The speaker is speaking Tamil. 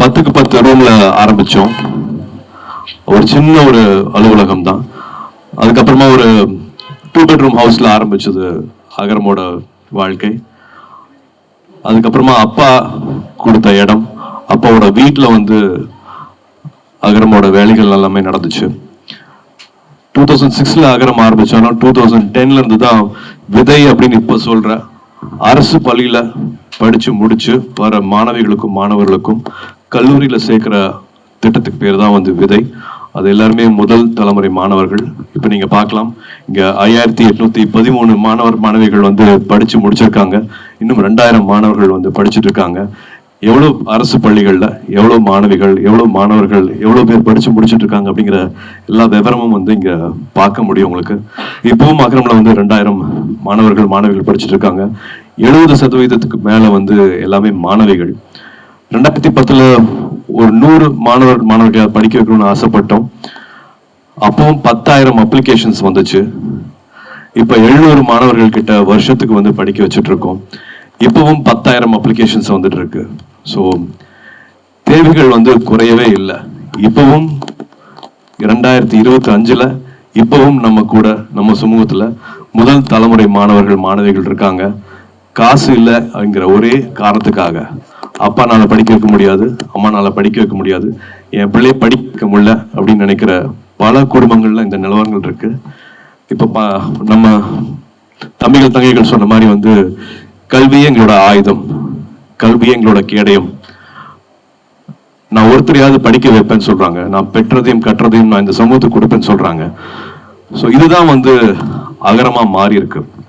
10க்கு 10 ரூம்ல ஆரம்பிச்சோம். ஒரு சின்ன ஒரு அலுவலகம் தான். அதுக்கப்புறமா ஒரு 2 bedroom ஹவுஸ்ல ஆரம்பிச்சது அகரமோட வாழ்க்கை. அதுக்கப்புறமா அப்பா கொடுத்த இடம், அப்பாவோட வீட்டில் வந்து அகரமோட வேலைகள் எல்லாமே நடந்துச்சு. 2006ல அகரம் ஆரம்பிச்சாலும் 2010ல இருந்து தான் விதை அப்படின்னு இப்ப சொல்ற அரசு பள்ளியில படிச்சு முடிச்சு வர மாணவிகளுக்கும் மாணவர்களுக்கும் கல்லூரியில சேர்க்கிற திட்டத்துக்கு பேர் தான் வந்து விதை. அது எல்லாருமே முதல் தலைமுறை மாணவர்கள். இப்ப நீங்க பார்க்கலாம், இங்க 5813 மாணவர் மாணவிகள் வந்து படிச்சு முடிச்சிருக்காங்க. இன்னும் 2000 மாணவர்கள் வந்து படிச்சுட்டு இருக்காங்க. எவ்வளவு அரசு பள்ளிகள்ல எவ்வளவு மாணவிகள், எவ்வளவு மாணவர்கள், எவ்வளவு பேர் படிச்சு முடிச்சுட்டு இருக்காங்க அப்படிங்கிற எல்லா விவரமும் வந்து இங்க பார்க்க முடியும் உங்களுக்கு. இப்பவும் அகரம்ல வந்து 2000 மாணவர்கள் மாணவிகள் படிச்சுட்டு இருக்காங்க. 70% மேல வந்து எல்லாமே மாணவிகள். 2010ல ஒரு 100 மாணவர்களை படிக்க வைக்கணும்னு ஆசைப்பட்டோம். அப்பவும் 10,000 அப்ளிகேஷன்ஸ் வந்துச்சு. இப்ப 700 மாணவர்கள் கிட்ட வருஷத்துக்கு வந்து படிக்க வச்சுட்டு இருக்கோம். இப்பவும் 10,000 அப்ளிகேஷன்ஸ் வந்துட்டு இருக்கு. ஸோ தேவைகள் வந்து குறையவே இல்லை. இப்பவும் 2025ல இப்பவும் நம்ம கூட நம்ம சமூகத்துல முதல் தலைமுறை மாணவர்கள் மாணவிகள் இருக்காங்க. காசு இல்லை அப்படிங்கிற ஒரே காரணத்துக்காக அப்பானால படிக்க வைக்க முடியாது, அம்மானால படிக்க வைக்க முடியாது, என் பிள்ளைய படிக்க முடியல அப்படின்னு நினைக்கிற பல குடும்பங்கள்ல இந்த நிலவரங்கள் இருக்கு. இப்ப நம்ம தம்பிகள் தங்கைகள் சொன்ன மாதிரி வந்து கல்வியே எங்களோட ஆயுதம், கல்வியே எங்களோட கேடயம். நான் ஒருத்தரையாவது படிக்க வைப்பேன்னு சொல்றாங்க. நான் பெற்றதையும் கற்றதையும் நான் இந்த சமூகத்துக்கு கொடுப்பேன்னு சொல்றாங்க. ஸோ இதுதான் வந்து அகரமா மாறி இருக்கு.